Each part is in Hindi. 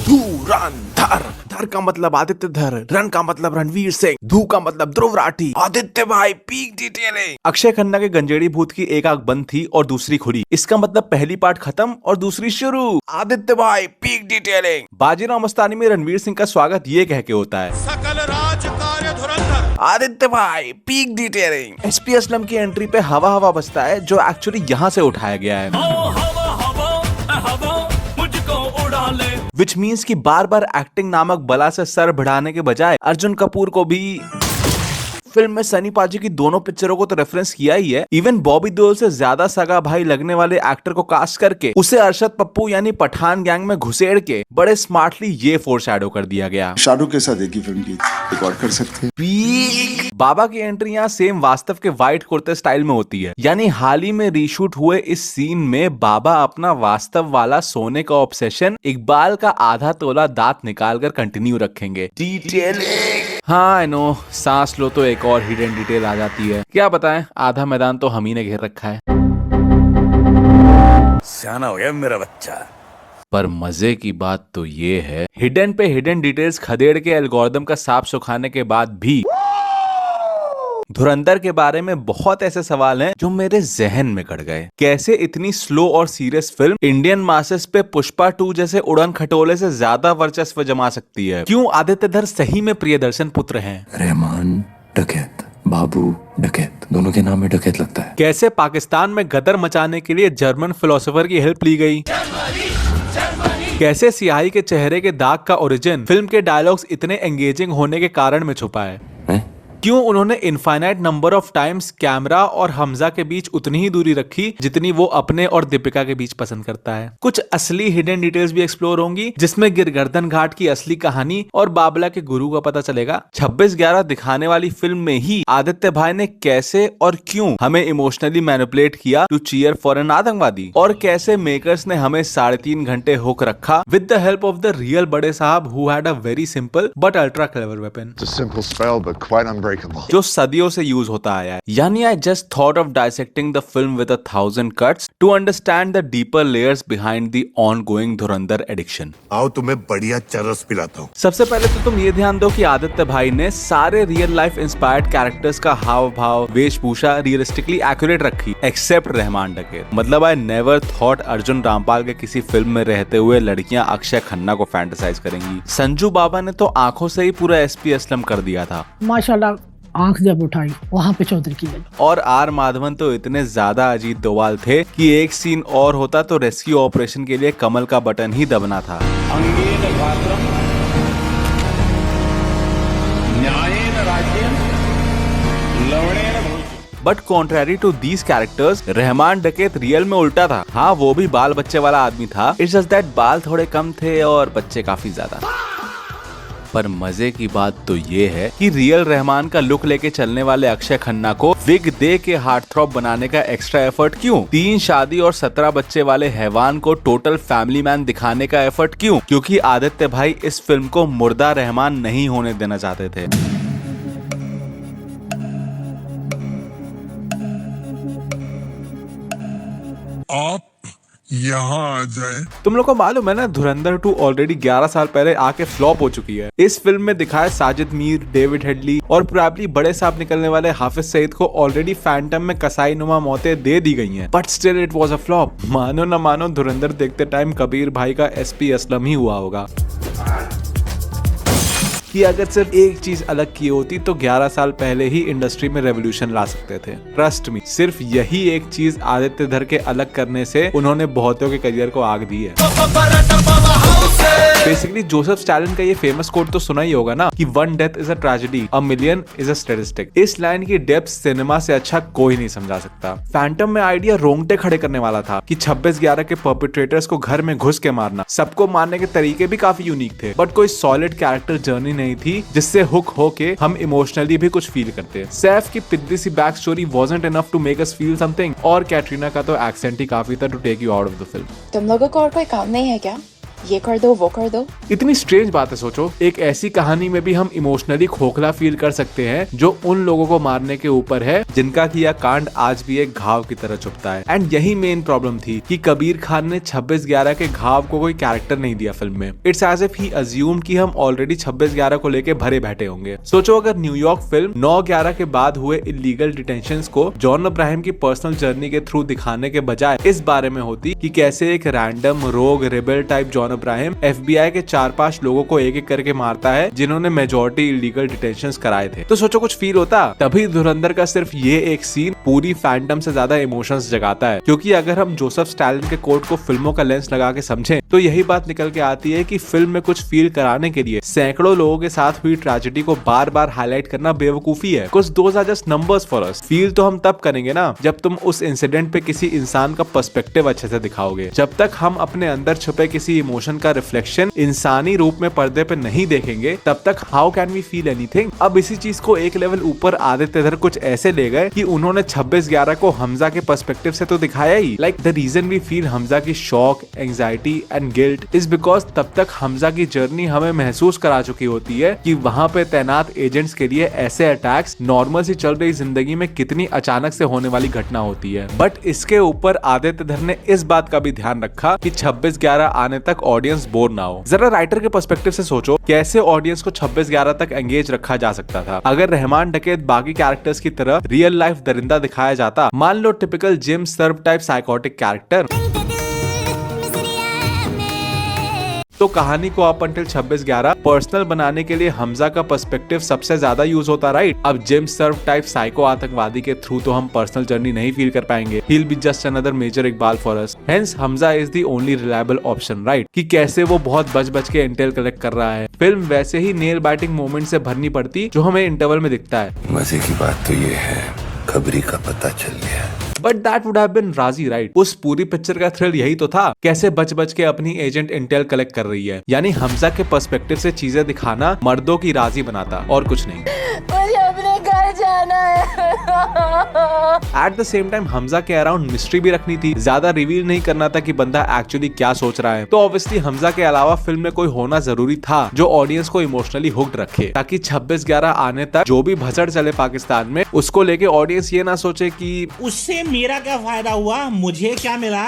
धुरंधर। धर का मतलब आदित्य धर, रन का मतलब रणवीर सिंह, धू का मतलब ध्रुव राठी, आदित्य भाई पीक डिटेलिंग। अक्षय खन्ना के गंजेड़ी भूत की एक आंख बंद थी और दूसरी खुली, इसका मतलब पहली पार्ट खत्म और दूसरी शुरू। आदित्य भाई पीक डिटेलिंग। बाजीराव मस्तानी में रणवीर सिंह का स्वागत ये कह के होता है, सकल राज कार्य धुरंधर। आदित्य भाई पीक डिटेलिंग। एसपी असलम की एंट्री पे हवा हवा बजता है, जो एक्चुअली यहाँ से उठाया गया है। विच मीन्स कि बार बार एक्टिंग नामक बला से सर बढ़ाने के बजाय अर्जुन कपूर को भी फिल्म में सनी पाजी की दोनों पिक्चरों को तो रेफरेंस किया ही है। इवन बॉबी देओल से ज्यादा सगा भाई लगने वाले एक्टर को कास्ट करके उसे अरशद पप्पू यानी पठान गैंग में घुसेड़ के बड़े स्मार्टली ये फोरशैडो कर दिया गया। शाहरुख के साथ एक ही फिल्म की रिकॉर्ड कर सकते हैं। बाबा की एंट्री यहाँ सेम वास्तव के व्हाइट कुर्ते स्टाइल में होती है, यानी हाल ही में रीशूट हुए इस सीन में बाबा अपना वास्तव वाला सोने का ऑब्सेशन इकबाल का आधा तोला दांत निकाल कर कंटिन्यू रखेंगे। हाँ आई नो, सांस लो तो एक और हिडन डिटेल आ जाती है। क्या बताएं, आधा मैदान तो हम ही ने घेर रखा है। सियाना हो गया मेरा बच्चा। पर मजे की बात तो ये है, हिडन पे हिडन डिटेल्स खदेड़ के एल्गोरिदम का सांप सुखाने के बाद भी धुरंधर के बारे में बहुत ऐसे सवाल हैं जो मेरे जहन में गड़ गए। कैसे इतनी स्लो और सीरियस फिल्म इंडियन मासेस पे पुष्पा 2 जैसे उड़न खटोले से ज्यादा वर्चस्व जमा सकती है? क्यों आदित्य धर सही में प्रियदर्शन पुत्र हैं? रहमान डकैत, बाबू डकैत, दोनों के नाम में डकैत लगता है। कैसे पाकिस्तान में गदर मचाने के लिए जर्मन फिलोसोफर की हेल्प ली गई? कैसे सियाही के चेहरे के दाग का ओरिजिन फिल्म के डायलॉग्स इतने एंगेजिंग होने के कारण में छुपा है? क्यों उन्होंने infinite number of times camera और हमजा के बीच उतनी ही दूरी रखी जितनी वो अपने और दीपिका के बीच पसंद करता है? कुछ असली हिडन डिटेल्स भी एक्सप्लोर होंगी, जिसमें गिरगर्दन घाट की असली कहानी और बाबला के गुरु का पता चलेगा। 26/11 दिखाने वाली फिल्म में ही आदित्य भाई ने कैसे और क्यों हमें इमोशनली मैनिपुलेट किया टू चीयर फॉर एन आतंकवादी, और कैसे मेकर्स ने हमें 3.5 घंटे हुक रखा with the help of the real बड़े साहब who had a very simple but ultra clever weapon जो सदियों से यूज होता आया है। यानी I just thought of dissecting the film with 1000 cuts to understand the deeper layers behind the ongoing Dhurandhar addiction. आओ तुम्हें बढ़िया चरस पिलाता हूँ। सबसे पहले तो तुम ये ध्यान दो कि आदित्य भाई ने सारे रियल लाइफ इंस्पायर्ड कैरेक्टर्स का हाव भाव वेशभूषा रियलिस्टिकली एक्यूरेट रखी, एक्सेप्ट रहमान डकैत। मतलब I never thought Arjun Rampal के किसी फिल्म में रहते हुए लड़कियां अक्षय खन्ना को फैंटेसाइज करेंगी। संजू बाबा ने तो आंखों से ही पूरा एसपी असलम कर दिया था माशाल्लाह। आंख जब उठाई वहाँ पे चौधरी की गई। और आर माधवन तो इतने ज्यादा अजीत डोभाल थे कि एक सीन और होता तो रेस्क्यू ऑपरेशन के लिए कमल का बटन ही दबना था। But contrary to these characters, Rahman डकैत रियल में उल्टा था। हाँ वो भी बाल बच्चे वाला आदमी था, इट्स जस्ट दैट बाल थोड़े कम थे और बच्चे काफी ज्यादा। पर मजे की बात तो ये है कि रियल रहमान का लुक लेके चलने वाले अक्षय खन्ना को विग दे के हार्ट थ्रॉप बनाने का एक्स्ट्रा एफर्ट क्यों? 3 शादी और 17 बच्चे वाले हैवान को टोटल फैमिली मैन दिखाने का एफर्ट क्यों? क्योंकि आदित्य भाई इस फिल्म को मुर्दा रहमान नहीं होने देना चाहते थे। आप यहाँ आ जाए। तुम लोग को मालूम है ना, धुरंधर 2 ऑलरेडी 11 साल पहले आके फ्लॉप हो चुकी है। इस फिल्म में दिखाए साजिद मीर, डेविड हेडली और प्रॉब्ली बड़े साहब निकलने वाले हाफिज सईद को ऑलरेडी फैंटम में कसाई नुमा मौतें दे दी गई हैं, but still it was a flop. मानो ना मानो, धुरंधर देखते टाइम कबीर भाई का एसपी असलम ही हुआ होगा। कि अगर सिर्फ एक चीज अलग की होती तो 11 साल पहले ही इंडस्ट्री में रेवोल्यूशन ला सकते थे। ट्रस्ट मी, सिर्फ यही एक चीज आदित्य धर के अलग करने से उन्होंने बहुतों के करियर को आग दी है। बेसिकली जोसेफ स्टालिन का ये फेमस कोट तो सुना ही होगा ना कि 1 death is a tragedy, a million is a statistic। इस लाइन की डेप्थ सिनेमा से अच्छा कोई नहीं समझा सकता। फैंटम में आइडिया रोंगटे खड़े करने वाला था कि 26/11 के परपेट्रेटर्स को घर में घुस के मारना। सबको मारने के तरीके भी काफी यूनिक थे, बट कोई सॉलिड कैरेक्टर जर्नी नहीं थी जिससे हुक होके हम इमोशनली भी कुछ फील करते। सैफ की पिद्दी सी back story wasn't enough to make us feel something, और कैटरीना का तो एक्सेंट ही काफी था to take you out of the film. तुम लोगों को और कोई काम नहीं है क्या? ये कर दो वो कर दो। इतनी स्ट्रेंज बात है, सोचो एक ऐसी कहानी में भी हम इमोशनली खोखला फील कर सकते हैं जो उन लोगों को मारने के ऊपर है जिनका किया कांड आज भी एक घाव की तरह चुभता है। एंड यही मेन प्रॉब्लम थी कि कबीर खान ने 26/11 के घाव को कोई कैरेक्टर नहीं दिया फिल्म में। It's as if he assumed कि हम ऑलरेडी 26/11 को लेके भरे बैठे होंगे। सोचो अगर न्यूयॉर्क फिल्म 9/11 के बाद हुए इलीगल डिटेंशंस को जॉन अब्राहम की पर्सनल जर्नी के थ्रू दिखाने के बजाय इस बारे में होती कि कैसे एक रैंडम रोग rebel type John Abraham FBI के 4-5 लोगों को एक एक करके मारता है जिन्होंने मेजॉरिटी इलीगल डिटेंशंस कराए थे, तो सोचो कुछ फील होता। तभी धुरंधर का सिर्फ ये एक सीन पूरी फैंडम से ज्यादा इमोशंस जगाता है, क्योंकि अगर हम जोसेफ स्टालिन के कोट को फिल्मों का लेंस लगा के समझें तो यही बात निकल के आती है कि फिल्म में कुछ फील कराने के लिए सैकड़ों लोगों के साथ हुई ट्रेजेडी को बार बार हाईलाइट करना बेवकूफी है। कुछ those are just numbers for us. Feel तो हम तब करेंगे ना जब तुम उस इंसिडेंट पे किसी इंसान का पर्सपेक्टिव अच्छे से दिखाओगे। जब तक हम अपने अंदर छुपे किसी इमोशन का रिफ्लेक्शन इंसानी रूप में पर्दे पे नहीं देखेंगे तब तक how can we feel anything. अब इसी चीज को एक लेवल ऊपर आदित्य धर कुछ ऐसे ले गए कि उन्होंने 26/11 को हमजा के पर्सपेक्टिव से तो दिखाया ही। Like the reason we feel Hamza की shock, anxiety and guilt is because तब तक हमजा की जर्नी हमें महसूस करा चुकी होती है कि वहाँ पे तैनात एजेंट्स के लिए ऐसे अटैक्स नॉर्मल सी चल रही जिंदगी में कितनी अचानक से होने वाली घटना होती है। बट इसके ऊपर आदित्य धर ने इस बात का भी ध्यान रखा कि 26/11 आने तक ऑडियंस बोर ना हो। जरा राइटर के पर्सपेक्टिव से सोचो कैसे ऑडियंस को 26/11 तक एंगेज रखा जा सकता था। अगर रहमान डकैत बाकी कैरेक्टर्स की तरह रियल लाइफ दरिंदा दिखाया जाता, मान लो टिपिकल जिम सर्व टाइप साइकोटिक कैरेक्टर, तो कहानी को अप अंटिल 26/11 पर्सनल बनाने के लिए हमजा का पर्सपेक्टिव सबसे ज्यादा यूज होता, राइट। अब जिम सर्व टाइप साइको आतंकवादी के थ्रू तो हम पर्सनल जर्नी नहीं फील कर पाएंगे। He'll be just another major Iqbal for us. Hence Hamza is the only reliable option, right? कि कैसे वो बहुत बच के इंटेल कलेक्ट कर रहा है। फिल्म वैसे ही नेल बाइटिंग मोमेंट से भरनी पड़ती जो हमें इंटरवल में दिखता है। मजे की बात तो ये है खबरी का पता चल गया। But that would have been Raazi, right. उस पूरी पिक्चर का थ्रिल यही तो था, कैसे बच के अपनी एजेंट इंटेल कलेक्ट कर रही है। यानी हमजा के पर्सपेक्टिव से चीजें दिखाना मर्दों की राजी बनाता और कुछ नहीं। मुझे अपने घर जाना है। At the same time Hamza के अराउंड मिस्ट्री भी रखनी थी, ज्यादा रिवील नहीं करना था कि बंदा एक्चुअली क्या सोच रहा है। तो ऑब्वियसली हमजा के अलावा फिल्म में कोई होना जरूरी था जो ऑडियंस को इमोशनली हुक्ड रखे, ताकि 26/11 आने तक जो भी भसड़ चले पाकिस्तान में उसको लेके ऑडियंस ये ना सोचे कि उससे मेरा क्या फायदा हुआ, मुझे क्या मिला,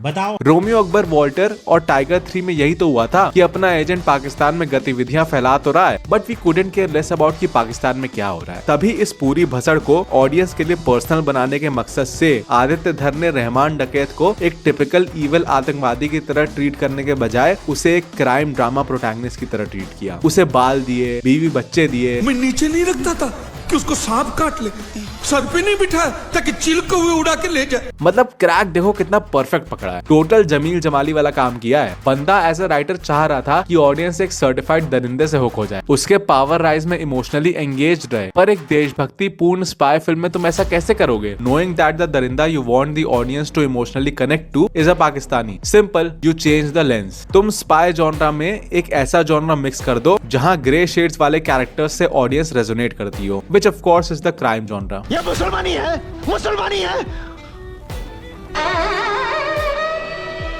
बताओ। रोमियो अकबर वॉल्टर और टाइगर 3 में यही तो हुआ था कि अपना एजेंट पाकिस्तान में गतिविधियां फैला तो रहा है but we couldn't care less about कि पाकिस्तान में क्या हो रहा है। तभी इस पूरी भसड़ को ऑडियंस के लिए पर्सनल बनाने के मकसद से आदित्य धर ने रहमान डकैत को एक टिपिकल इविल आतंकवादी की तरह ट्रीट करने के बजाय उसे एक क्राइम ड्रामा प्रोटैगनिस्ट की तरह ट्रीट किया। उसे बाल दिए, बीवी बच्चे दिए। मैं नीचे नहीं रखता था कि उसको सांप काट ले, सर पे नहीं बिठाया ताकि चिल को हुए उड़ा के ले जाए। मतलब क्रैक देखो कितना परफेक्ट पकड़ा है, टोटल जमील जमाली वाला काम किया है। बंदा एज अ राइटर चाह रहा था कि ऑडियंस एक सर्टिफाइड दरिंदे से हुक हो जाए, उसके पावर राइज में इमोशनली एंगेज्ड रहे। पर एक देशभक्ति पूर्ण स्पाई फिल्म में तुम ऐसा कैसे करोगे, नोइंग दैट द दरिंदा you want the audience to emotionally connect to is a Pakistani. Simple, you change the lens. तुम स्पाई जॉनरा में एक ऐसा जॉनरा मिक्स कर दो जहां ग्रे शेड्स वाले कैरेक्टर्स से ऑडियंस रेजोनेट करती हो, which of course is the crime genre. ये मुसलमानी है, मुसलमानी है।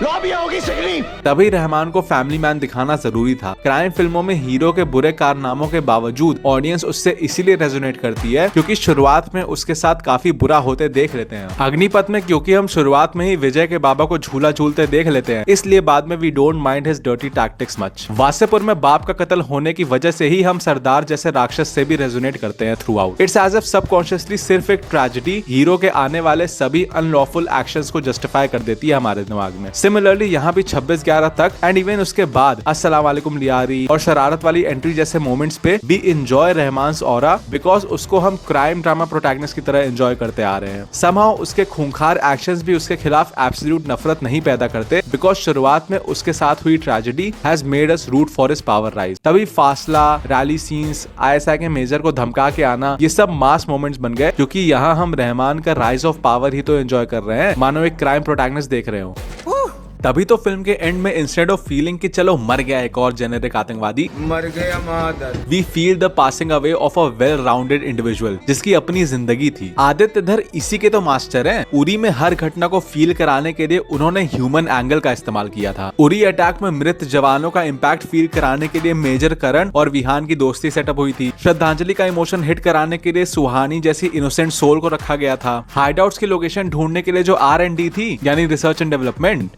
लॉबी होगी सिगनी। तभी रहमान को फैमिली मैन दिखाना जरूरी था। क्राइम फिल्मों में हीरो के बुरे कारनामों के बावजूद ऑडियंस उससे इसीलिए रेजोनेट करती है क्योंकि शुरुआत में उसके साथ काफी बुरा होते देख लेते हैं। अग्निपथ में क्योंकि हम शुरुआत में ही विजय के बाबा को झूला झूलते देख लेते हैं, इसलिए बाद में we don't mind his dirty tactics much. Wasseypur में बाप का कत्ल होने की वजह से ही हम सरदार जैसे राक्षस से भी रेजोनेट करते हैं throughout. It's as if subconsciously सिर्फ एक ट्रेजेडी हीरो के आने वाले सभी अनलॉफुल एक्शंस को जस्टिफाई कर देती है हमारे दिमाग में। सिमिलरली यहाँ भी 26/11 तक एंड इवन उसके बाद अस्सलाम वालेकुम लियारी और शरारत वाली एंट्री जैसे मोमेंट्स पे भी इंजॉय रहमान्स ऑरा, बिकॉज उसको हम क्राइम ड्रामा प्रोटैगनिस्ट की तरह एंजॉय करते आ रहे हैं। समहाउ उसके खूंखार एक्शंस भी उसके खिलाफ एब्सोल्यूट नफरत नहीं पैदा करते, बिकॉज शुरुआत में उसके साथ हुई tragedy has made us root for his power rise. तभी फासला, रैली सीन्स, ISI के मेजर को धमका के आना, ये सब मास मोमेंट्स बन गए क्योंकि यहाँ हम रहमान का राइज ऑफ पावर ही तो एंजॉय कर रहे हैं, मानो एक क्राइम प्रोटैगनिस्ट देख रहे हो। तभी तो फिल्म के एंड में इंस्टेड ऑफ फीलिंग कि चलो मर गया एक और जेनेरिक आतंकवादी, मर गया मादर, we feel the passing away of a well rounded individual जिसकी अपनी जिंदगी थी। आदित्य धर इसी के तो मास्टर हैं। उरी में हर घटना को फील कराने के लिए उन्होंने ह्यूमन एंगल का इस्तेमाल किया था। उरी अटैक में मृत जवानों का इम्पैक्ट फील कराने के लिए मेजर करण और विहान की दोस्ती सेटअप हुई थी। श्रद्धांजलि का इमोशन हिट कराने के लिए सुहानी जैसी इनोसेंट सोल को रखा गया था। हाइडआउट्स की लोकेशन ढूंढने के लिए जो R&D थी यानी रिसर्च एंड डेवलपमेंट,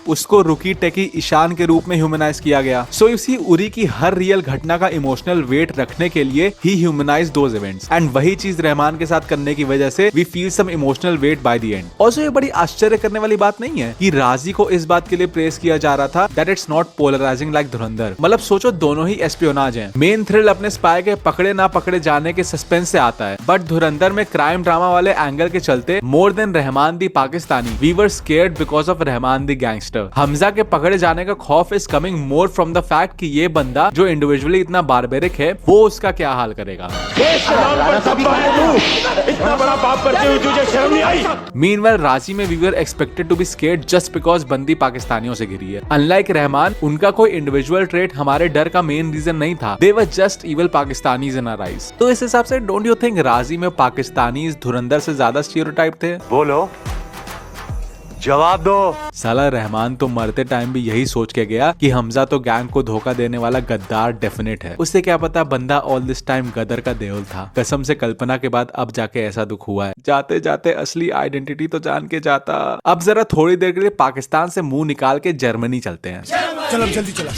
उसको रुकी टेकी ईशान के रूप में ह्यूमनाइज किया गया। सो इसी उरी की हर रियल घटना का इमोशनल वेट रखने के लिए ही ह्यूमनाइज दोज इवेंट्स, एंड वही चीज रहमान के साथ करने की वजह से we feel some emotional weight by the end. Also ये बड़ी आश्चर्य करने वाली बात नहीं है कि राजी को इस बात के लिए प्रेस किया जा रहा था that it's not polarizing like Dhurandhar. मतलब सोचो दोनों ही एस्पियोनाज हैं। मेन थ्रिल अपने स्पाई के पकड़े ना पकड़े जाने के सस्पेंस से आता है, बट धुरंधर में क्राइम ड्रामा वाले एंगल के चलते more than Rahman the Pakistani we were scared because of Rahman the gangster. Hamza के पकड़े जाने का खौफ is coming more from the fact कि ये बंदा जो इंडिविजुअली इतना बारबेरिक है वो उसका क्या हाल करेगा। इतना बड़ा पाप करते हुए तुझे शर्म नहीं आई? मीनवाइल रांची में we were expected to be scared just because बंदी पाकिस्तानियों से घिरी है। अनलाइक रहमान, उनका कोई इंडिविजुअल ट्रेट हमारे डर का मेन रीजन नहीं था। They were just evil Pakistanis in our eyes. तो इस हिसाब से डोंट यू थिंक राजी में पाकिस्तानीज धुरंधर से ज्यादा स्टीरियोटाइप थे? बोलो, जवाब दो। साला रहमान तो मरते टाइम भी यही सोच के गया कि हमजा तो गैंग को धोखा देने वाला गद्दार डेफिनेट है। उससे क्या पता बंदा ऑल दिस टाइम गदर का देवल था। कसम से कल्पना के बाद अब जाके ऐसा दुख हुआ है। जाते जाते असली आइडेंटिटी तो जान के जाता। अब जरा थोड़ी देर के लिए पाकिस्तान से मुंह निकाल के जर्मनी चलते हैं। चलो जल्दी चला।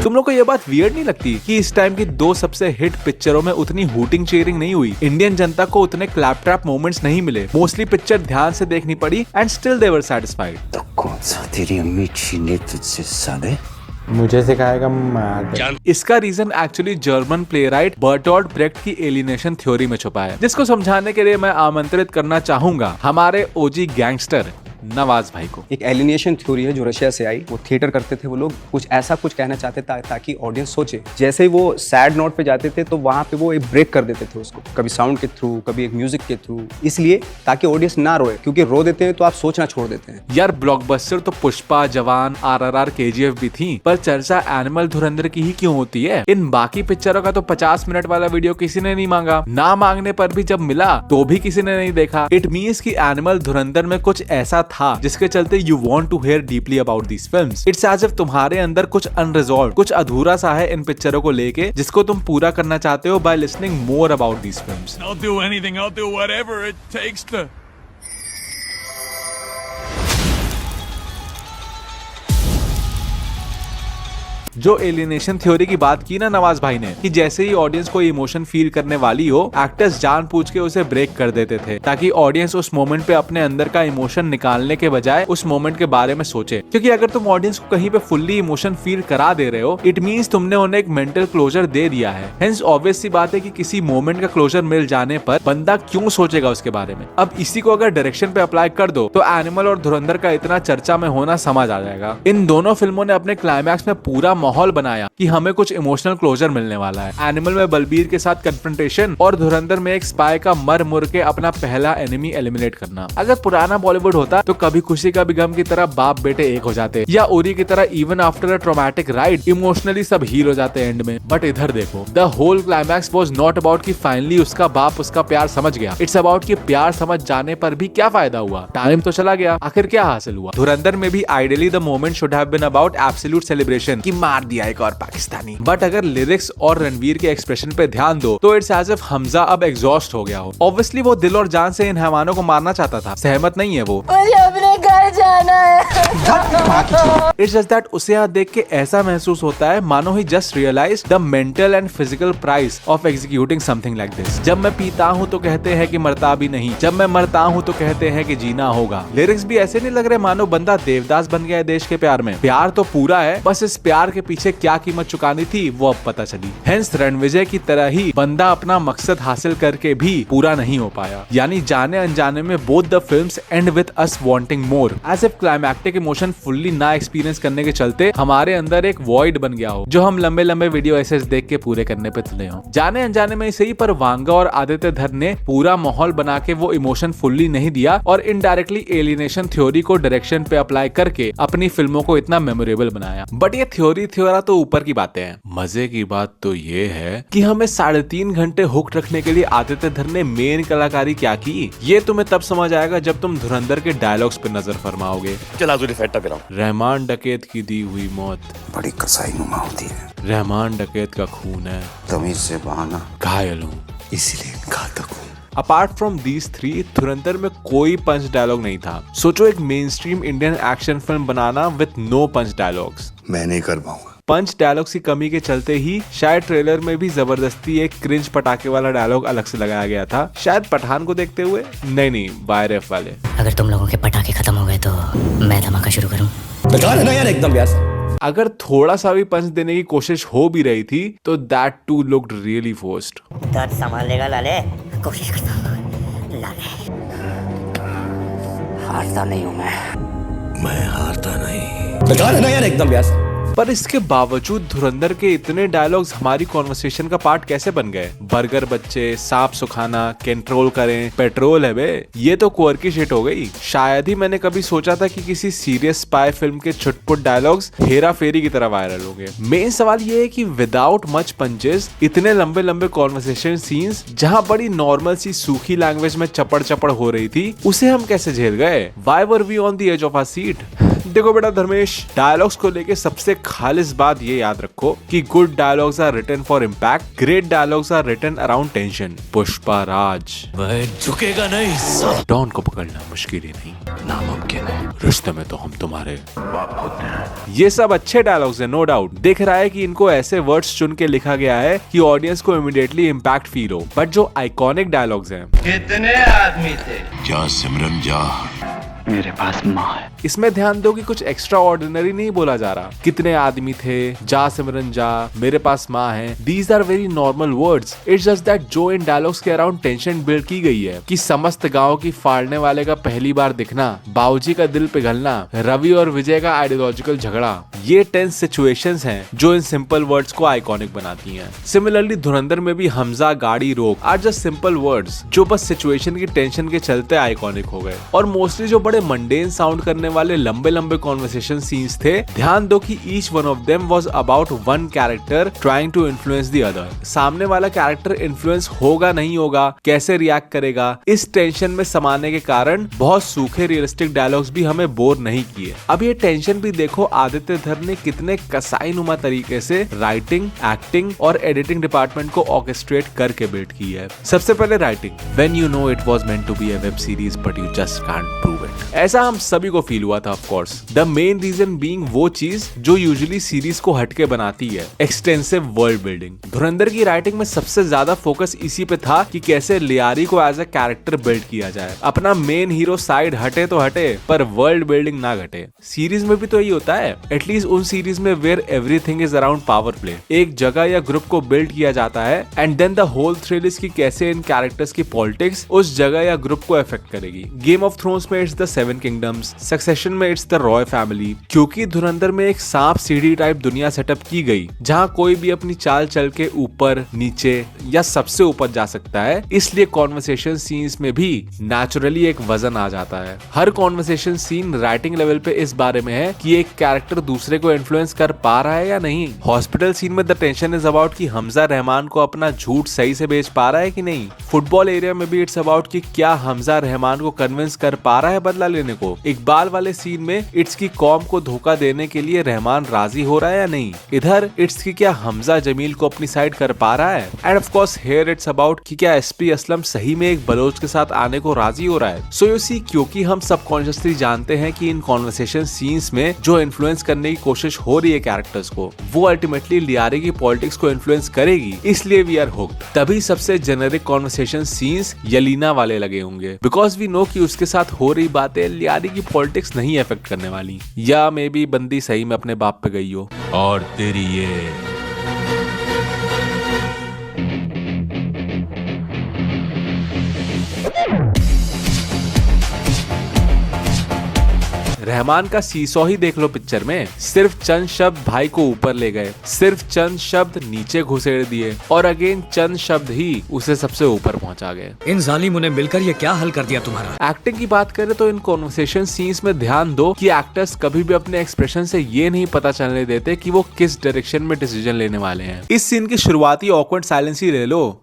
तुम लोग को ये बात वियर्ड नहीं लगती कि इस टाइम की दो सबसे हिट पिक्चरों में उतनी हूटिंग चीयरिंग नहीं हुई? इंडियन जनता को उतने क्लैप ट्रैप मोमेंट्स नहीं मिले। मोस्टली पिक्चर ध्यान से देखनी पड़ी and still they were satisfied. तो कौन सा तेरी अम्मी छीने तुझसे साले? मुझे सिखाएगा। इसका reason actually German playwright Bertolt Brecht की एलिनेशन थ्योरी में छुपा है, जिसको समझाने के लिए मैं आमंत्रित करना चाहूंगा हमारे ओजी गैंगस्टर नवाज भाई को। एक एलिनेशन थ्योरी है जो रशिया से आई। वो थिएटर करते थे, वो लोग कुछ ऐसा कुछ कहना चाहते ताकि ऑडियंस सोचे। जैसे ही वो सैड नोट पे जाते थे तो वहां पे वो एक ब्रेक कर देते थे उसको, कभी साउंड के थ्रू, कभी एक म्यूजिक के थ्रू, इसलिए ताकि ऑडियंस ना रोए, क्योंकि रो देते हैं तो आप सोचना छोड़ देते हैं। यार ब्लॉकबस्टर तो पुष्पा, जवान, RRR, KGF भी थी, पर चर्चा एनिमल धुरंधर की ही क्यों होती है? इन बाकी पिक्चरों का तो 50 मिनट वाला वीडियो किसी ने नहीं मांगा। ना मांगने पर भी जब मिला तो भी किसी ने नहीं देखा। इट मीन्स कि एनिमल धुरंधर में कुछ ऐसा था जिसके चलते you want to hear deeply about these films. It's as if तुम्हारे अंदर कुछ unresolved, कुछ अधूरा सा है इन पिक्चरों को लेके, जिसको तुम पूरा करना चाहते हो by listening more about these films. I'll do anything, I'll do whatever it takes to जो एलिनेशन थ्योरी की बात की ना नवाज भाई ने, कि जैसे ही ऑडियंस को इमोशन फील करने वाली हो, एक्टर्स जानबूझ के उसे ब्रेक कर देते थे ताकि ऑडियंस उस मोमेंट पे अपने अंदर का इमोशन निकालने के बजाय उस मोमेंट के बारे में सोचे। क्योंकि अगर तुम ऑडियंस को कहीं पे फुल्ली इमोशन फील करा दे रहे हो, इट मींस तुमने उन्हें एक मेंटल क्लोजर दे दिया है। हेंस ऑब्वियस सी बात है कि किसी मोमेंट का क्लोजर मिल जाने पर बंदा क्यों सोचेगा उसके बारे में। अब इसी को अगर डायरेक्शन पे अप्लाई कर दो तो एनिमल और धुरंधर का इतना चर्चा में होना समझ आ जाएगा। इन दोनों फिल्मों ने अपने क्लाइमैक्स में पूरा माहौल बनाया कि हमें कुछ इमोशनल क्लोजर मिलने वाला है। एनिमल में बलबीर के साथ कन्फ्रंटेशन और धुरंधर में एक स्पाई का मर मुर के अपना पहला एनिमी एलिमिनेट करना। अगर पुराना बॉलीवुड होता तो कभी खुशी कभी गम की तरह बाप बेटे एक हो जाते, या उरी की तरह even after a traumatic ride emotionally सब हील हो जाते एंड में। बट इधर देखो, the whole climax was not about कि फाइनली उसका बाप उसका प्यार समझ गया। इट्स अबाउट कि प्यार समझ जाने पर भी क्या फायदा हुआ, टाइम तो चला गया, आखिर क्या हासिल हुआ। धुरंधर में भी ideally the moment should have been about absolute celebration कि मार दिया एक और पाकिस्तानी। बट अगर लिरिक्स और रणवीर के एक्सप्रेशन पे ध्यान दो तो इट्स एज इफ हमजा अब एग्जॉस्ट हो गया हो। ऑब्वियसली वो दिल और जान से इन हैवानों को मारना चाहता था, सहमत नहीं है वो। मुझे अपने घर जाना है। इट्स जस्ट दैट उसे यहाँ देख के ऐसा महसूस होता है मानो ही just realise the mental and physical price of executing something like this. जब मैं पीता हूँ तो कहते हैं कि मरता भी नहीं, जब मैं मरता हूँ तो कहते हैं कि जीना होगा। लिरिक्स भी ऐसे नहीं लग रहे मानो बंदा देवदास बन गया है देश के प्यार में। प्यार तो पूरा है, बस इस प्यार के पीछे क्या कीमत चुकानी थी वो अब पता चली। हेंस रणविजय की तरह ही बंदा अपना मकसद हासिल करके भी पूरा नहीं हो पाया। यानी जाने अनजाने में both the films and with us wanting more, as if climactic emotion fully ना एक्सपीरियंस करने के चलते हमारे अंदर एक वॉइड बन गया हो जो हम लंबे लंबे वीडियो एसेस देख के पूरे करने पे तुले हो। जाने अनजाने में सही, पर वांगा और आदित्य धर ने पूरा माहौल बना के वो इमोशन फुल्ली नहीं दिया और इनडायरेक्टली एलिनेशन थ्योरी को डायरेक्शन पे अप्लाई करके अपनी फिल्मों को इतना मेमोरेबल बनाया। बट ये थ्योरी तो ऊपर की बातें हैं। मजे की बात तो ये है कि हमें 3.5 घंटे हुक रखने के लिए आदित्य धर ने मेन कलाकारी क्या की, ये तुम्हें तब समझ आएगा जब तुम धुरंधर के डायलॉग्स पे नजर फरमाओगे। चला तुझे फेंटा पिलाऊं। रहमान डकैत की दी हुई मौत बड़ी कसाई नुमा होती है। रहमान डकैत का खून है, तमीज से बहाना, घायल हूँ इसीलिए घातक हूँ। अपार्ट फ्रॉम दीज 3, धुरंधर में कोई पंच डायलॉग नहीं था। सोचो एक mainstream Indian action film बनाना विद नो पंच डायलॉग्स। मैं नहीं कर पाऊंगा। पंच डायलॉग्स की कमी के चलते ही शायद ट्रेलर में भी जबरदस्ती एक क्रिंज पटाखे वाला डायलॉग अलग से लगाया गया था, शायद पठान को देखते हुए। नहीं, YRF वाले। अगर तुम लोगों के पटाखे खत्म हो गए तो मैं धमाका शुरू करूं। बेकार है ना यार एकदम यार। अगर थोड़ा सा भी पंच देने की कोशिश हो भी रही थी तो that too looked really forced. दर्द संभाल लेगा लाले, कोशिश करता हूं लाले। हारता नहीं हूं मैं हारता नहीं। बेकार है ना यार एकदम यार। पर इसके बावजूद धुरंधर के इतने डायलॉग्स हमारी कॉन्वर्सेशन का पार्ट कैसे बन गए? बर्गर बच्चे, सांप सुखाना, कंट्रोल करें, पेट्रोल है बे, ये तो क्वर्की शिट हो गई। शायद ही मैंने कभी सोचा था कि किसी सीरियस स्पाई फिल्म के छुटपुट डायलॉग्स हेरा फेरी की तरह वायरल होंगे। मेन सवाल ये है कि विदाउट मच पंचेस इतने लंबे लंबे कॉन्वर्सेशन सीन्स जहां बड़ी नॉर्मल सी सूखी लैंग्वेज में चपड़ चपड़ हो रही थी, उसे हम कैसे झेल गए? Why were we on the edge of our seat? देखो बेटा धर्मेश, डायलॉग्स को लेके सबसे खालिस बात ये याद रखो कि good dialogues are written for impact, great dialogues are written around tension. Pushpa Raj, वह झुकेगा नहीं। डॉन को पकड़ना मुश्किल ही नहीं, नामुमकिन है। रिश्ते में तो हम तुम्हारे बाप होते हैं। ये सब अच्छे डायलॉग्स हैं, नो डाउट। दिख रहा है कि इनको ऐसे वर्ड्स चुन के लिखा गया है कि ऑडियंस को इमीडिएटली इम्पैक्ट फील हो। बट जो आइकॉनिक डायलॉग्स हैं, कितने आदमी थे? जा सिमरन जा, मेरे पास माँ है। इसमें ध्यान दो कि कुछ एक्स्ट्रा ऑर्डिनरी नहीं बोला जा रहा। कितने आदमी थे, जा सिमरन जा, मेरे पास माँ है, these are very normal words. It's just that जो इन डायलॉग्स के अराउंड टेंशन बिल्ड की गई है कि समस्त गांव की फाड़ने वाले का पहली बार दिखना, बाबूजी का दिल पिघलना, रवि और विजय का आइडियोलॉजिकल झगड़ा, ये टेंस सिचुएशंस हैं जो इन सिंपल वर्ड्स को आइकॉनिक बनाती हैं। सिमिलरली धुरंधर में भी हमजा, गाड़ी रोक आर जस्ट सिंपल वर्ड्स जो बस सिचुएशन की टेंशन के चलते आइकॉनिक हो गए। और मोस्टली जो बड़े मंडेन साउंड करने वाले लंबे लंबे कॉन्वर्सेशन सीन्स थे, ध्यान दो कि each one of them was about one character trying to influence the other. सामने वाला कैरेक्टर इन्फ्लुएंस होगा नहीं होगा, कैसे रिएक्ट करेगा, इस टेंशन में समाने के कारण बहुत सूखे रियलिस्टिक डायलॉग्स भी हमें बोर नहीं किए। अब ये टेंशन भी देखो आदित्य धर ने कितने कसाई नुमा तरीके से राइटिंग, एक्टिंग और एडिटिंग डिपार्टमेंट को ऑर्केस्ट्रेट करके बिल्ड की है। सबसे पहले writing, when you know it was meant to be a web series but you just can't prove it. ऐसा हम सभी को फील हुआ था of course. The main reason being वो चीज जो यूजुअली सीरीज को हटके बनाती है, एक्सटेंसिव वर्ल्ड बिल्डिंग। धुरंधर की राइटिंग में सबसे ज्यादा फोकस इसी पे था कि कैसे लियारी को एज अ कैरेक्टर बिल्ड किया जाए। अपना मेन हीरो साइड हटे तो हटे, पर वर्ल्ड बिल्डिंग ना घटे। सीरीज में भी तो यही होता है, एटलीस्ट उन सीरीज में where everything is around power play. एक जगह या ग्रुप को बिल्ड किया जाता है and then the whole thrill is कि कैसे इन कैरेक्टर्स की पॉलिटिक्स उस जगह या ग्रुप को अफेक्ट करेगी। गेम ऑफ थ्रोन्स में इट्स द 7 किंगडम्स, सक्सेशन में इट्स द रॉय फैमिली। क्योंकि धुरंधर में एक सांप सीढ़ी टाइप दुनिया सेटअप की गई जहां कोई भी अपनी चाल चल के ऊपर, नीचे या सबसे ऊपर जा सकता है, इसलिए कॉन्वर्सेशन सीन्स में भी नेचुरली एक वजन आ जाता है। हर कॉन्वर्सेशन सीन राइटिंग लेवल पे इस बारे में है कि एक कैरेक्टर दूसरे को इन्फ्लुएंस कर पा रहा है या नहीं। हॉस्पिटल सीन में द टेंशन इज अबाउट कि हमजा रहमान को अपना झूठ सही से बेच पा रहा है कि नहीं। फुटबॉल एरिया में भी इट्स अबाउट कि क्या हमजा रहमान को कन्विंस कर पा रहा है बदला लेने को। इकबाल वाले सीन में इट्स की कौम को धोखा देने के लिए रहमान राजी हो रहा है या नहीं। इधर इट्स की क्या हमजा जमील को अपनी साइड कर पा रहा है। End of course here it's about कि क्या एसपी असलम सही में एक बलोच के साथ आने को राजी हो रहा है। सो यू सी, क्योंकि हम सबकॉन्शियसली जानते हैं कि इन कॉन्वर्सेशन सीन्स में जो इन्फ्लुएंस करने की कोशिश हो रही है कैरेक्टर्स को, वो अल्टीमेटली लियारी की पॉलिटिक्स को इन्फ्लुएंस करेगी, इसलिए वी आर हुक्ड। तभी सबसे जेनेरिक कॉन्वर्सेशन सीन्स यलीना वाले लगे होंगे, बिकॉज वी नो कि उसके साथ हो रही बातें लियारी की पॉलिटिक्स नहीं अफेक्ट करने वाली, या मे बी बंदी सही में अपने बाप पे गई हो। और तेरी ये रहमान का सीसॉ ही देख लो पिक्चर में, सिर्फ चंद शब्द भाई को ऊपर ले गए, सिर्फ चंद शब्द नीचे घुसेड़ दिए और अगेन चंद शब्द ही उसे सबसे ऊपर पहुंचा गए। इन जालिमों ने मिलकर ये क्या हल कर दिया तुम्हारा। एक्टिंग की बात करें तो इन कॉन्वर्सेशन सीन्स में ध्यान दो कि एक्टर्स कभी भी अपने एक्सप्रेशन से ये नहीं पता चलने देते कि वो किस डायरेक्शन में डिसीजन लेने वाले हैं। इस सीन की शुरुआती ऑकवर्ड साइलेंस ही ले लो।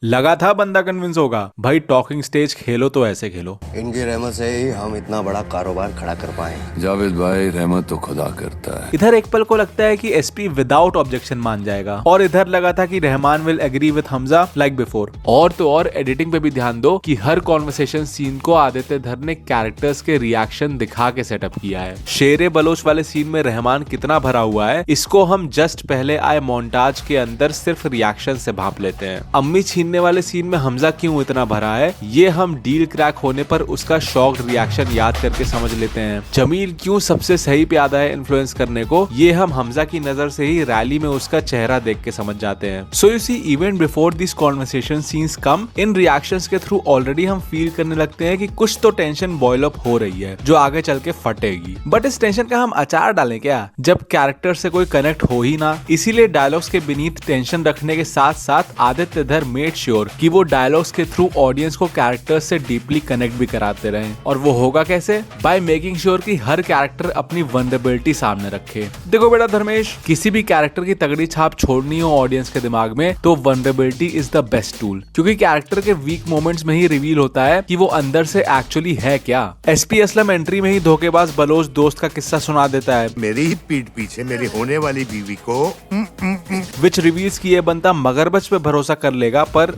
लगा था बंदा कन्विंस होगा। भाई टॉकिंग स्टेज खेलो तो ऐसे खेलो। इनकी रहमत से ही हम इतना बड़ा कारोबार खड़ा कर पाए। जावेद भाई, रहमत तो खुदा करता है। इधर एक पल को लगता है कि एसपी विदाउट ऑब्जेक्शन मान जाएगा और इधर लगा था कि Rahman will agree with Hamza like before. और तो और एडिटिंग पे भी ध्यान दो कि हर कॉन्वर्सेशन सीन को आदित्य धर ने कैरेक्टर्स के रिएक्शन दिखा के सेटअप किया है। शेरे बलोच वाले सीन में रहमान कितना भरा हुआ है, इसको हम जस्ट पहले आए मोन्टाज के अंदर सिर्फ रिएक्शन से भांप लेते हैं। अम्मी छीनने वाले सीन में हमजा क्यों इतना भरा है, ये हम डील क्रैक होने पर उसका शॉक्ड रिएक्शन याद करके समझ लेते हैं। जमील क्यों सबसे सही पे आता है इन्फ्लुएंस करने को, ये हम हमजा की नजर से ही रैली में उसका चेहरा देख के समझ जाते हैं। So you see, even before this conversation scenes come, इन रिएक्शंस के थ्रू ऑलरेडी हम फील करने लगते हैं कि कुछ तो टेंशन बॉयल अप हो रही है जो आगे चल के फटेगी। बट इस टेंशन का हम अचार डालें क्या, जब कैरेक्टर से कोई कनेक्ट हो ही ना। इसीलिए डायलॉग्स के बीनीथ टेंशन रखने के साथ साथ आदित्य धर मेड श्योर कि वो डायलॉग्स के थ्रू ऑडियंस को कैरेक्टर्स से डीपली कनेक्ट भी कराते रहे। और वो होगा कैसे, बाय मेकिंग श्योर कि हर कैरेक्टर अपनी वल्नरेबिलिटी सामने रखे। देखो बेटा धर्मेश, किसी भी कैरेक्टर की तगड़ी छाप छोड़नी हो ऑडियंस के दिमाग में तो vulnerability is the best tool, क्योंकि कैरेक्टर के वीक मोमेंट्स में ही रिवील होता है कि वो अंदर से एक्चुअली है क्या। एसपी असलम एंट्री में ही धोखेबाज बलोच दोस्त का किस्सा सुना देता है, मेरी ही पीठ पीछे मेरी होने वाली बीवी को विच रिवील्स कि ये बनता मगरमच्छ पे भरोसा कर लेगा। पर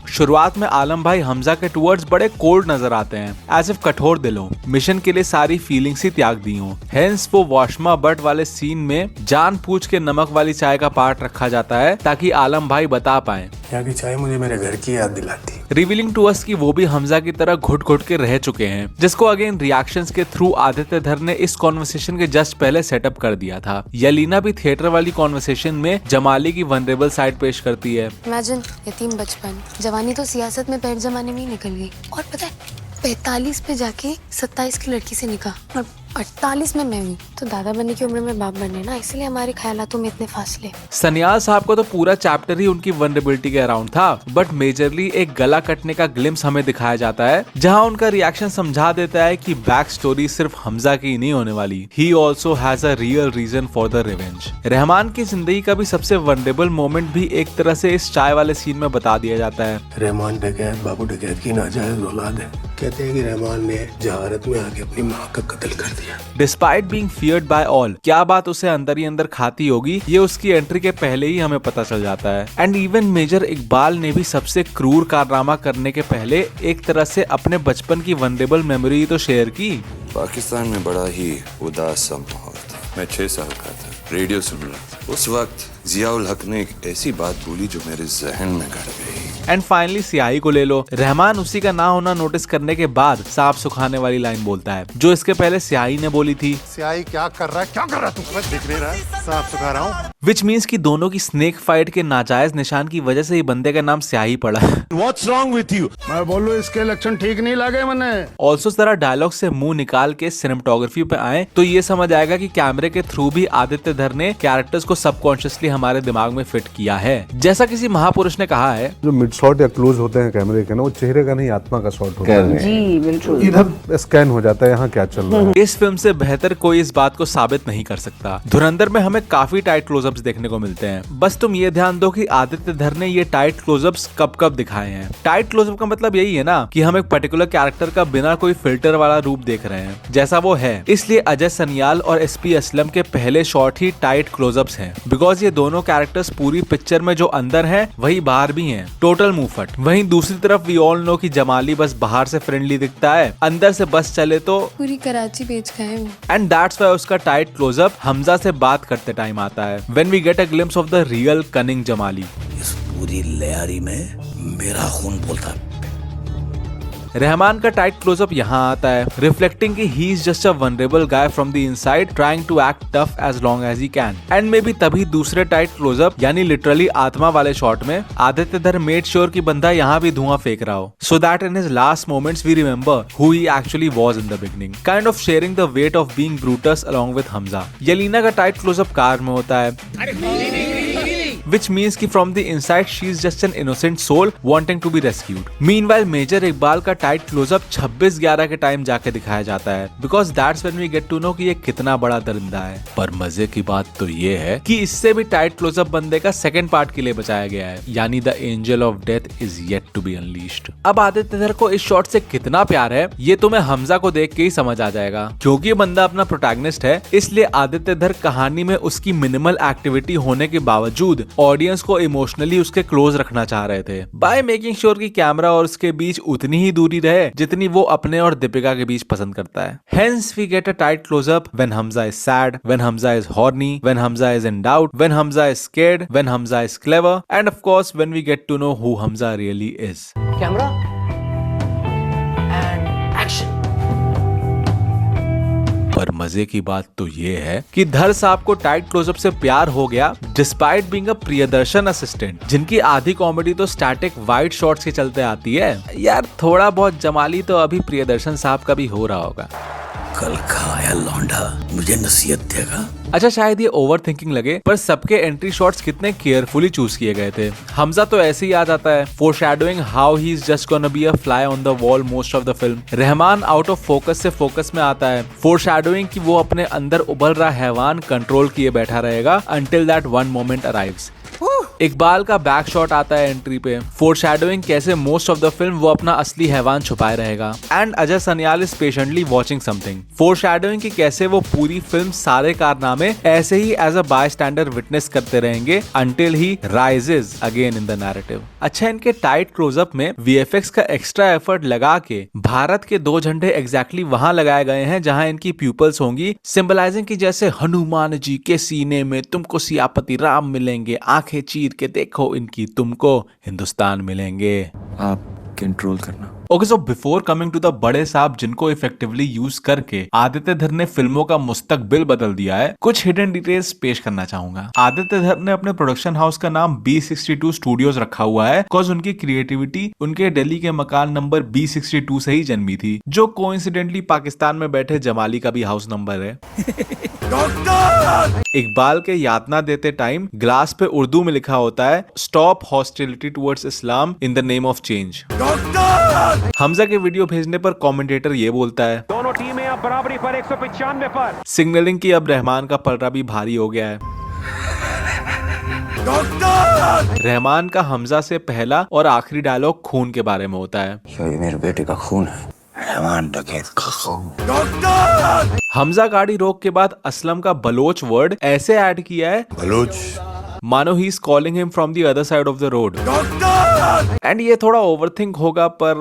शुरुआत में आलम भाई हमजा के टूवर्ड्स बड़े कोल्ड नजर आते हैं, एज इफ कठोर दिल हो, मिशन के लिए सारी फीलिंग्स ही त्याग दी हो। हेंस वो वाशमा बट वाले सीन में जान पूछ के नमक वाली चाय का पार्ट रखा जाता है ताकि आलम भाई बता पाए यहाँ की चाय मुझे मेरे घर की याद दिलाती। रिवीलिंग टू अस कि वो भी हमजा की तरह घुट घुट के रह चुके हैं, जिसको अगेन रिएक्शंस के थ्रू आदित्य धर ने इस कॉन्वर्सेशन के जस्ट पहले सेटअप कर दिया था। यलीना भी थिएटर वाली कॉन्वर्सेशन में जमाली की वनरेबल साइड पेश करती है। इमेजिन यतीम बचपन, जवानी तो सियासत में पैर जमाने में ही निकल गई, और पता है 45 पे जाके 27 की लड़की से निकाह, और 48 में मैं हुई, तो दादा बनने की उम्र में बाप बने ना, इसलिए हमारे ख्यालातों में इतने फासले। सन्याल साहब को तो पूरा चैप्टर ही उनकी वल्नरेबिलिटी के अराउंड था, बट मेजरली एक गला कटने का ग्लिम्स हमें दिखाया जाता है, जहां उनका रिएक्शन समझा देता है कि बैक स्टोरी सिर्फ हमजा की नहीं होने वाली, he also has a real reason for the revenge. Rahman की जिंदगी का भी सबसे वल्नरेबल मोमेंट भी एक तरह से इस चाय वाले सीन में बता दिया जाता है। रहमान डकैत बाबू डकैत की नाजायज औलाद है। कहते हैं कि रहमान ने जहारत में आके अपनी माँ का कत्ल कर दिया। Despite being feared by all, क्या बात उसे अंदर ही अंदर खाती होगी, ये उसकी एंट्री के पहले ही हमें पता चल जाता है। एंड इवन मेजर इकबाल ने भी सबसे क्रूर कारनामा करने के पहले एक तरह से अपने बचपन की वनरेबल मेमोरी तो शेयर की। पाकिस्तान में बड़ा ही उदास सा माहौल था। मैं 6 साल का था, रेडियो सुन रहा था। उस वक्त जियाउल हक ने एक ऐसी बात बोली जो मेरे जहन में गड़ गई। एंड फाइनली सियाही को ले लो, रहमान उसी का ना होना नोटिस करने के बाद साफ सुखाने वाली लाइन बोलता है, जो इसके पहले सियाही ने बोली थी, सियाही क्या कर रहा है, क्या कर रहा है तू, मैं दिख नहीं रहा है, साफ सुखा रहा हूँ। विच मीन्स कि दोनों की स्नेक फाइट के नाजायज निशान की वजह से ही बंदे का नाम सियाही पड़ा है। What's wrong with you? मैं बोलूं इसके लक्षण ठीक नहीं लगे मैंने। ऑल्सो जरा डायलॉग से मुंह निकाल के सिनेमेटोग्राफी पे आए तो ये समझ आएगा कि कैमरे के थ्रू भी आदित्य धर ने कैरेक्टर्स को सबकॉन्शियसली हमारे दिमाग में फिट किया है। जैसा किसी महापुरुष ने कहा है, जो मिड शॉट या क्लोज होते हैं कैमरे के ना, वो चेहरे का नहीं आत्मा का शॉट होता है। जी बिल्कुल, इधर स्कैन हो जाता है यहाँ क्या चल रहा है। इस फिल्म से बेहतर कोई इस बात को साबित नहीं कर सकता। धुरंधर में हमें काफी टाइट क्लोजअप्स देखने को मिलते हैं, बस तुम ये ध्यान दो कि आदित्य धर ने ये टाइट क्लोजअप्स कब कब दिखाए हैं। टाइट क्लोजअप का मतलब यही है ना कि हम एक पर्टिकुलर कैरेक्टर का बिना कोई फिल्टर वाला रूप देख रहे हैं जैसा वो है। इसलिए अजय सन्याल और एसपी असलम के पहले शॉट ही टाइट क्लोजअप्स हैं, बिकॉज ये दोनों कैरेक्टर्स पूरी पिक्चर में जो अंदर हैं वही बाहर भी हैं, टोटल मुंहफट। वहीं दूसरी तरफ वी ऑल नो कि जमाली बस बाहर से फ्रेंडली दिखता है, अंदर से बस चले तो पूरी कराची बेच गए हैं। एंड दैट्स व्हाई उसका टाइट क्लोजअप हमजा से बात करते टाइम आता है, when we get a glimpse of the real cunning Jamali. इस पूरी लयारी में मेरा खून बोलता है। रहमान का टाइट क्लोजअप यहाँ आता है, रिफ्लेक्टिंग कि he is just a vulnerable guy from the inside trying to act tough as long as he can. And maybe तभी दूसरे टाइट क्लोजअप यानी लिटरली आत्मा वाले शॉट में आदित्य धर मेड श्योर कि बंदा यहाँ भी धुआं फेंक रहा हो, so that in his last moments we remember who he actually was in the beginning, kind of sharing the weight of being Brutus along with Hamza. Yalina का टाइट क्लोजअप कार में होता है, which means कि from the inside she is just an innocent soul wanting to be rescued. Meanwhile major Iqbal का टाइट क्लोजअप 26/11 के टाइम जाके दिखाया जाता है, because that's when we get to know कि ये कितना बड़ा दरिंदा है। पर मजे की बात तो ये है कि इससे भी टाइट क्लोजअप बंदे का सेकंड पार्ट के लिए बचाया गया है, यानी the angel of death is yet to be unleashed. अब आदित्य धर को इस शॉट से कितना प्यार है ये तुम्हें हमजा को देख के ही समझ आ जाएगा, क्योंकि ये बंदा अपना प्रोटैगनिस्ट है, इसलिए आदित्य धर कहानी में उसकी मिनिमल एक्टिविटी होने के बावजूद ऑडियंस को इमोशनली उसके क्लोज रखना चाह रहे थे, बाय मेकिंग श्योर कि कैमरा और उसके बीच उतनी ही दूरी रहे जितनी वो अपने और दीपिका के बीच पसंद करता है। Hence we get a tight close-up when Hamza is sad, when Hamza is horny, when Hamza is in doubt, when Hamza is scared, when Hamza is clever, and of course when we get to know who Hamza really is. Camera and action. पर मजे की बात तो ये है कि धर साहब को टाइट क्लोजअप से प्यार हो गया despite being a Priyadarshan assistant, जिनकी आधी कॉमेडी तो स्टैटिक वाइड शॉट्स के चलते आती है। यार थोड़ा बहुत जमाली तो अभी प्रियदर्शन साहब का भी हो रहा होगा। कल खाया लौंडा मुझे नसीहत देगा। अच्छा शायद ये ओवर थिंकिंग लगे, पर सबके एंट्री शॉट्स कितने केयरफुली चूज किए गए थे। हमजा तो ऐसे ही आ जाता है, foreshadowing how he is just gonna be a fly on the wall most of the film. Rahman out of focus से फोकस में आता है, फोरशैडोइंग कि वो अपने अंदर उबल रहा हैवान कंट्रोल किए बैठा रहेगा until that one moment arrives। Iqbal का बैक शॉट आता है एंट्री पे, फोरशैडोइंग कैसे मोस्ट ऑफ द फिल्म वो अपना असली हैवान छुपाए रहेगा। And Ajay Sanyal is patiently watching something, foreshadowing कि कैसे वो पूरी फिल्म सारे कारनामे ऐसे ही as a bystander witness करते रहेंगे until he rises again in the narrative। अच्छा इनके टाइट क्लोजअप में VFX का एक्स्ट्रा एफर्ट लगा के भारत के 2 झंडे एग्जैक्टली वहां लगाए गए हैं जहां इनकी प्यूपल्स होंगी, सिंबलाइजिंग कि जैसे हनुमान जी के सीने में तुमको सियापति राम मिलेंगे, आंखें चीर के देखो इनकी तुमको हिंदुस्तान मिलेंगे। आप कंट्रोल करना। Okay so before coming to the बड़े साहब जिनको इफेक्टिवली यूज करके आदित्य धर ने फिल्मों का मुस्तकबिल बदल दिया है, कुछ हिडन डिटेल्स पेश करना चाहूंगा। आदित्य धर ने अपने प्रोडक्शन हाउस का नाम B62 स्टूडियोज रखा हुआ है, बिकॉज उनकी क्रिएटिविटी उनके दिल्ली के मकान नंबर B62 से ही जन्मी थी, जो कोइंसिडेंटली पाकिस्तान में बैठे जमाली का भी हाउस नंबर है। इकबाल के यातना देते टाइम ग्लास पे उर्दू में लिखा होता है, stop hostility towards Islam in the name of change. Hamza के वीडियो भेजने पर कमेंटेटर ये बोलता है, दोनों टीमें अब बराबरी पर 195 पर, सिग्नलिंग की अब रहमान का पलड़ा भी भारी हो गया है। रहमान का हमजा से पहला और आखिरी डायलॉग खून के बारे में होता है। ये मेरे बेटे का खून है, रहमान डकैत का खून। हमजा गाड़ी रोक के बाद असलम का बलोच वर्ड ऐसे ऐड किया है, बलोच, मानो he is calling him from the other side of the road. And ये थोड़ा ओवरथिंक होगा, पर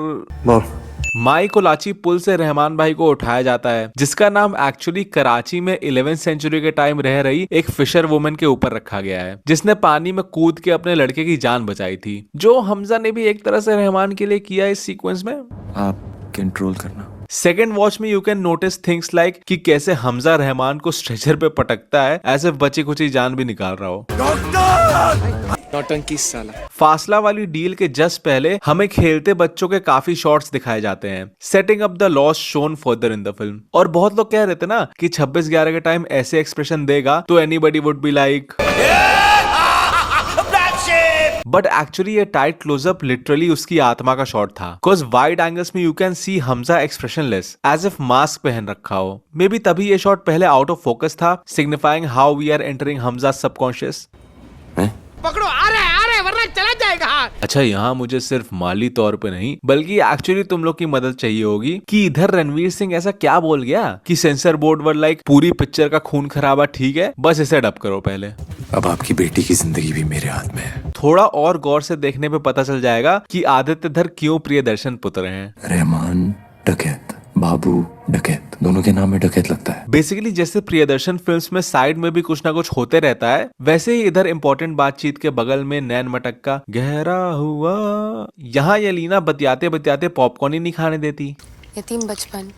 माई कोलाची पुल से रहमान भाई को उठाया जाता है, जिसका नाम एक्चुअली कराची में 11वीं सेंचुरी के टाइम रह रही एक फिशर वुमन के ऊपर रखा गया है, जिसने पानी में कूद के अपने लड़के की जान बचाई थी, जो हमजा ने भी एक तरह से रहमान के लिए किया इस सीक्वेंस में। आप कंट्रोल करना। सेकेंड वॉच में you can notice things like कि कैसे हमजा रहमान को स्ट्रेचर पे पटकता है, ऐसे बची कुची जान भी निकाल रहा हो। नौटंकी साला। फासला वाली डील के जस्ट पहले हमें खेलते बच्चों के काफी शॉट्स दिखाए जाते हैं, setting up the loss shown further in the film. और बहुत लोग कह रहे थे ना कि 26/11 के टाइम ऐसे एक्सप्रेशन देगा तो anybody would be like, but actually ये टाइट क्लोजअप लिटरली उसकी आत्मा का शॉट था, बिकॉज वाइड एंगल्स में you can see Hamza expressionless as if mask पहन रखा हो। मे बी तभी ये शॉट पहले आउट ऑफ फोकस था, signifying how we are entering Hamza subconscious. पकड़ो, आ रहे वरना चला जाएगा। अच्छा यहाँ मुझे सिर्फ माली तौर पे नहीं बल्कि एक्चुअली तुम लोग की मदद चाहिए होगी कि इधर रणवीर सिंह ऐसा क्या बोल गया कि सेंसर बोर्ड वर लाइक पूरी पिक्चर का खून खराबा ठीक है, बस इसे डब करो पहले। अब आपकी बेटी की जिंदगी भी मेरे हाथ में है। थोड़ा और गौर से देखने पे पता चल जाएगा कि आदित्य धर क्यों प्रियदर्शन पुत्र हैं। रहमान डकैत, बाबू डकैत, दोनों के नाम में डकैत लगता है। बेसिकली जैसे प्रियदर्शन फिल्म्स में साइड में भी कुछ ना कुछ होते रहता है, वैसे ही इधर इंपॉर्टेंट बातचीत के बगल में नैन मटक्का गहरा हुआ। यहाँ ये लीना बतियाते बतियाते पॉपकॉर्न ही नहीं खाने देती। यतीम बचपन,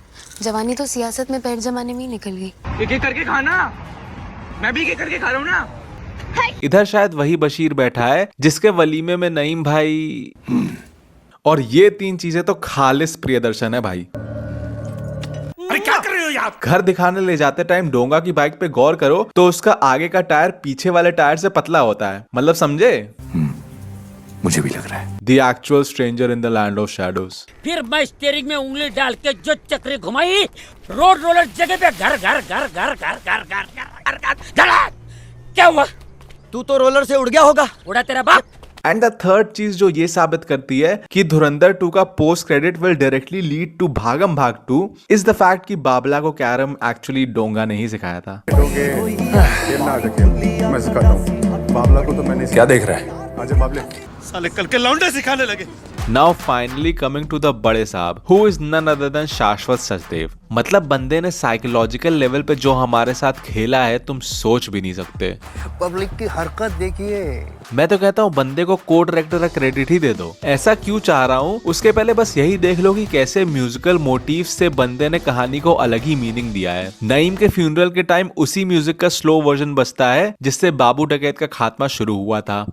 जवानी तो सियासत में पैर जमाने में ही निकल गई। एक एक करके खाना, मैं भी एक एक करके खा रहा हूँ ना। इधर शायद वही बशीर बैठा है जिसके वलीमे में नईम भाई, और ये तीन चीजें तो खालिस प्रियदर्शन है भाई। अरे क्या कर रहे हो यार? घर दिखाने ले जाते टाइम डोंगा की बाइक पे गौर करो तो उसका आगे का टायर पीछे वाले टायर से पतला होता है, मतलब समझे? मुझे भी लग रहा है। The actual stranger in the land of shadows। फिर मैं स्टीयरिंग में उंगली डाल के जो चक्री घुमाई, रोड रोलर जगह पे घर घर घर घर घर घर घर घर। क्या हुआ? तू तो रोलर से उड़ गया होगा। उड़ा तेरा बाप। एंड द थर्ड चीज जो ये साबित करती है कि धुरंधर 2 का post credit will directly lead to Bhagam Bhag 2 is the fact कि बाबला को कैरम एक्चुअली डोंगा ने ही सिखाया था। मैं सिखाता हूँ बाबला को, तो मैंने क्या देख रहा है? आजा बाबले। साले कल के लौंडे सिखाने लगे। Now finally coming to the बड़े साहब who is none other than Shashwat Sachdev. मतलब बंदे ने साइकोलॉजिकल लेवल पे जो हमारे साथ खेला है तुम सोच भी नहीं सकते। पब्लिक की हरकत देखिए। मैं तो कहता हूँ बंदे को को डायरेक्टर का क्रेडिट ही दे दो। ऐसा क्यों चाह रहा हूँ उसके पहले बस यही देख लो कि कैसे म्यूजिकल मोटिव से बंदे ने कहानी को अलग ही मीनिंग दिया है। नईम के फ्यूनरल के टाइम उसी म्यूजिक का स्लो वर्जन बजता है जिससे बाबू डकैत का खात्मा शुरू हुआ था।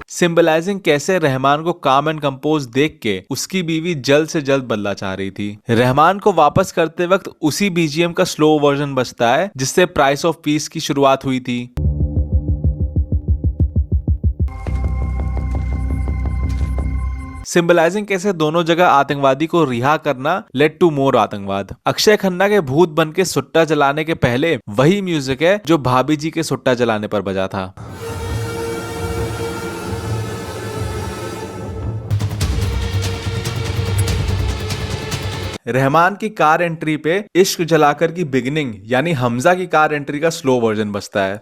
सिंबलाइजिंग कैसे रहमान को काम एंड कंपोज देख के उसकी बीवी जल्द से जल्द बदला चाह रही थी। रहमान को वापस करते वक्त उसी बीजीएम का स्लो वर्जन बजता है जिससे प्राइस ऑफ पीस की शुरुआत हुई थी। सिंबलाइजिंग कैसे दोनों जगह आतंकवादी को रिहा करना लेड टू मोर आतंकवाद। अक्षय खन्ना के भूत बन के सुट्टा जलाने के पहले वही म्यूजिक है जो भाभी जी के सुट्टा जलाने पर बजा था। रहमान की कार एंट्री पे इश्क जलाकर की बिगिनिंग यानी हमजा की कार एंट्री का स्लो वर्जन बजता है।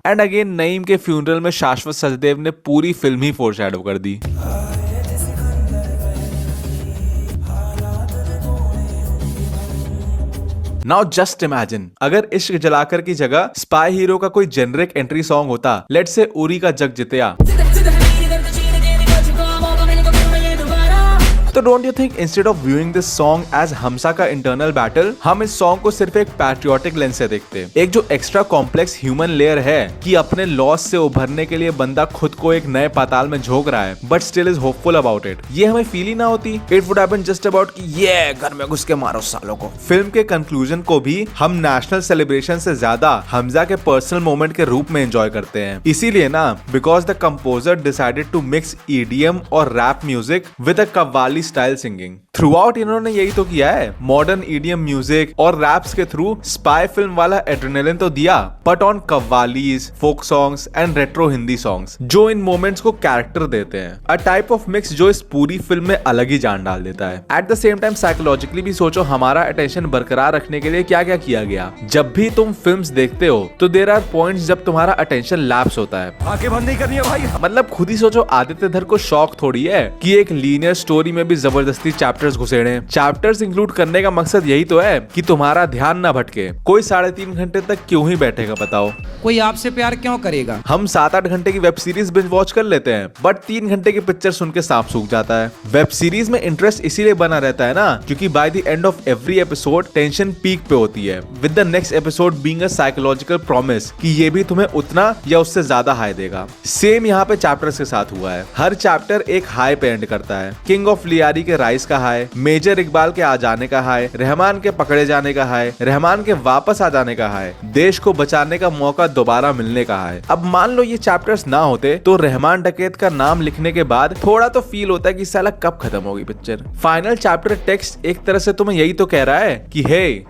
एंड अगेन नईम के फ्यूनरल में शाश्वत सचदेव ने पूरी फिल्म ही फोरशैडो कर दी। नाउ जस्ट इमेजिन अगर इश्क जलाकर की जगह स्पाई हीरो का कोई जेनरिक एंट्री सॉन्ग होता, लेट्स से उरी का जग जितिया। तो don't you think instead of viewing this song as Hamza का इंटरनल बैटल, हम इस सॉन्ग को सिर्फ एक पैट्रियोटिक लेंस से देखते। एक जो एक्स्ट्रा कॉम्प्लेक्स ह्यूमन लेयर है कि अपने लॉस से उभरने के लिए बंदा खुद को एक नए पाताल में झोंक रहा है but still is hopeful about it. ये हमें फील ही ना होती। It would have been just about कि ये घर में घुस के मारो सालों को। फिल्म के कंक्लूजन को भी हम नेशनल सेलिब्रेशन से ज्यादा हमजा के पर्सनल मोमेंट के रूप में एंजॉय करते हैं। इसीलिए ना because the composer decided to mix EDM और rap music with a qawwali style singing. Throughout इन्होंने यही तो किया है। मॉडर्न ईडीएम म्यूजिक और रैप्स के थ्रू स्पाई फिल्म वाला एड्रेनलिन तो दिया but on qawwalis, folk songs and retro Hindi songs जो इन मोमेंट्स को कैरेक्टर देते हैं। अ टाइप ऑफ मिक्स जो इस पूरी फिल्म में अलग ही जान डाल देता है। At the same time psychologically भी सोचो हमारा अटेंशन बरकरार रखने के लिए क्या क्या किया गया। जब भी तुम फिल्म्स देखते हो तो देयर आर पॉइंट्स जब तुम्हारा अटेंशन लैप्स होता है। आंखें बंद नहीं करनी है भाई। मतलब खुद ही सोचो आदित्य धर को शौक थोड़ी है कि एक लीनियर स्टोरी में भी जबरदस्ती चैप्टर्स घुसेड़े। चैप्टर्स इंक्लूड करने का मकसद यही तो है कि तुम्हारा ध्यान ना भटके। कोई 3.5 घंटे तक क्यों ही बैठेगा बताओ? कोई आपसे प्यार क्यों करेगा? हम 7-8 घंटे की वेब सीरीज बिंज वॉच कर लेते हैं बट 3 घंटे की पिक्चर सुन के सांप सूख जाता है। वेब सीरीज में इंटरेस्ट इसीलिए बना रहता है ना क्योंकि bye the end of every episode tension peak पे होती है with the next episode being a psychological promise कि ये भी तुम्हें उतना या उससे ज्यादा हाई देगा। सेम यहाँ पे चैप्टर्स के साथ हुआ है। हर चैप्टर एक हाई पे एंड करता है। किंग ऑफ लियारी के राइस का हाई, मेजर इकबाल के आ जाने का हाई, रहमान के पकड़े जाने का हाई, रहमान के वापस आ जाने का हाई, देश को बचाने का मौका दोबारा मिलने का हाई। अब मान लो ये चैप्टर्स ना होते तो रहमान डकैत का नाम लिखने के बाद थोड़ा तो फील होता है कि साला कब खत्म होगी पिक्चर। फाइनल चैप्टर टेक्स्ट एक तरह से तुम्हें यही तो कह रहा है कि हे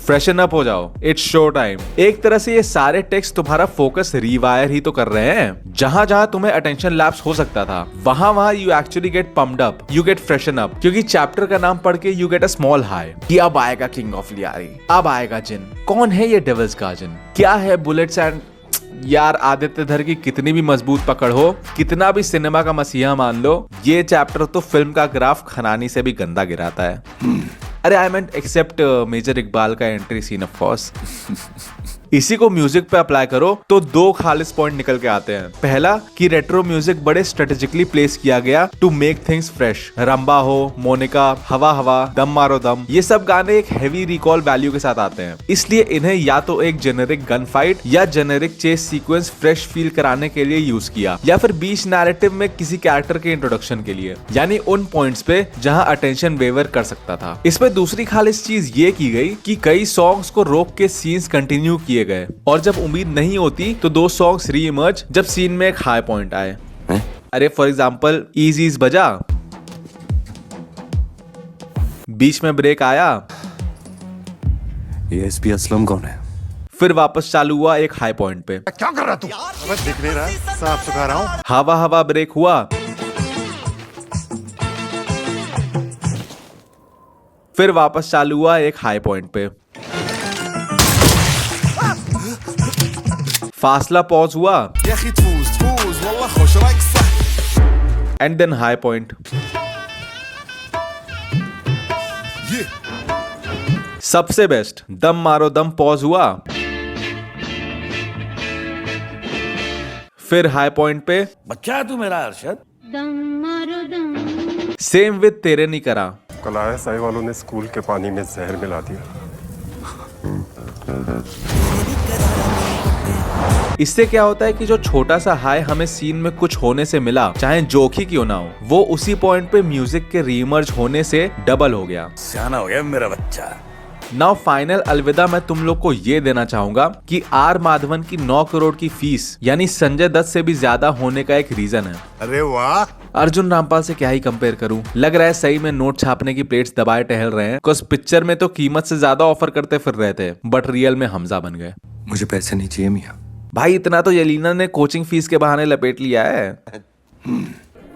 फ्रेशन अप हो जाओ, इट्स शो टाइम। एक तरह से ये सारे टेक्स्ट तुम्हारा फोकस रिवायर ही तो कर रहे हैं। जहां जहां तुम्हें अटेंशन लैप्स हो सकता था, वहां वहां you actually get pumped up, you get freshen up, क्योंकि चैप्टर का नाम पढ़ के you get a small high कि अब आएगा किंग ऑफ लियारी, अब आएगा जिन। कौन है ये डेविल्स का जिन? क्या है बुलेट्स एंड यार आदित्य धर की कितनी भी मजबूत पकड़ हो, कितना भी सिनेमा का मसीहा मान लो, ये चैप्टर तो फिल्म का ग्राफ खनानी से भी गंदा गिराता है। अरे आई मेंट एक्सेप्ट मेजर इकबाल का एंट्री सीन ऑफ कोर्स। इसी को म्यूजिक पे अप्लाई करो तो दो खालिस पॉइंट निकल के आते हैं। पहला कि रेट्रो म्यूजिक बड़े स्ट्रेटेजिकली प्लेस किया गया टू मेक थिंग्स फ्रेश। रंबा हो, मोनिका, हवा हवा, दम मारो दम, ये सब गाने एक हेवी रिकॉल वैल्यू के साथ आते हैं, इसलिए इन्हें या तो एक जेनेरिक गन फाइट या generic chess sequence fresh feel कराने के लिए यूज किया, या फिर बीच नैरेटिव में किसी कैरेक्टर के इंट्रोडक्शन के लिए, यानी उन पॉइंट्स पे जहां अटेंशन वेवर कर सकता था। इसमें दूसरी खालिस चीज ये की गई कि कई सॉन्ग्स को रोक के सीन्स कंटिन्यू किए गए, और जब उम्मीद नहीं होती तो दो सॉन्ग्स री इमर्ज जब सीन में एक हाई पॉइंट आए। अरे फॉर एग्जांपल इजीज बजा, बीच में ब्रेक आया, ये एसपी असलम कौन है? फिर वापस चालू हुआ एक हाई पॉइंट पे। क्या कर रहा तू? मैं दिख नहीं रहा, साफ सुखा रहा हूँ। हवा हवा ब्रेक हुआ, फिर वापस चालू हुआ एक हाई पॉइंट पे। फासला पॉज हुआ एंड देन हाई पॉइंट। सबसे बेस्ट दम मारो दम पॉज हुआ, फिर हाई पॉइंट पे। बच्चा तू मेरा अरशद। सेम विद तेरे नहीं करा। कल ISI वालों ने स्कूल के पानी में जहर मिला दिया। इससे क्या होता है कि जो छोटा सा हाई हमें सीन में कुछ होने से मिला, चाहे जोक ही क्यों ना हो, वो उसी पॉइंट पे म्यूजिक के रीमर्ज होने से डबल हो गया। सियाना हो गया मेरा बच्चा। नाउ फाइनल अलविदा मैं तुम लोग को ये देना चाहूंगा कि आर माधवन की 9 करोड़ की फीस यानी संजय दत्त से भी ज्यादा होने का एक रीजन है। अरे वाह! अर्जुन रामपाल से क्या ही कंपेयर करूं, लग रहा है सही में नोट छापने की प्लेट्स दबाए टहल रहे हैं। कुछ पिक्चर में तो कीमत से ज्यादा ऑफर करते फिर रहे थे, बट रियल में हमजा बन गए। मुझे पैसे नहीं चाहिए मियां। भाई इतना तो यलीना ने कोचिंग फीस के बहाने लपेट लिया है।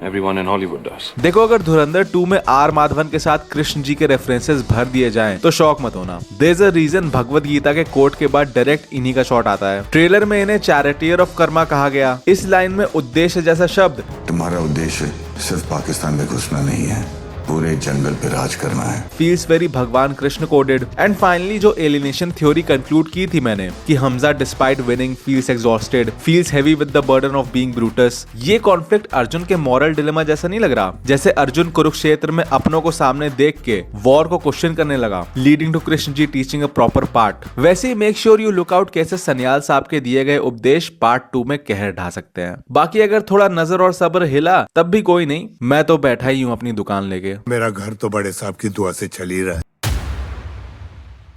Everyone in Hollywood does. देखो अगर धुरंधर 2 में आर माधवन के साथ कृष्ण जी के रेफरेंसेस भर दिए जाएं तो शॉक मत होना। There is a reason Bhagavad Gita के कोट के बाद डायरेक्ट इन्हीं का शॉट आता है। ट्रेलर में इन्हें चैरिटियर ऑफ कर्मा कहा गया। इस लाइन में उद्देश्य जैसा शब्द, तुम्हारा उद्देश्य सिर्फ पाकिस्तान में घुसना नहीं है, पूरे जंगल पे राज करना है, फील्स वेरी भगवान कृष्ण कोडेड। एंड फाइनली जो एलिनेशन थ्योरी कंक्लूड की थी मैंने कि Hamza despite winning feels exhausted, feels heavy with the burden of being Brutus. ये कॉन्फ्लिक्ट अर्जुन के मॉरल डिलेमा जैसा नहीं लग रहा? जैसे अर्जुन कुरुक्षेत्र में अपनों को सामने देख के वॉर को क्वेश्चन करने लगा, leading to Krishna ji teaching a proper part. वैसे ही make sure you look out कैसे सन्याल साहब के दिए गए उपदेश पार्ट 2 में कहर ढा सकते हैं। बाकी अगर थोड़ा नजर और सब्र हिला तब भी कोई नहीं, मैं तो बैठा ही हूँ अपनी दुकान लेके। मेरा घर तो बड़े साहब की दुआ से चल ही रहा है।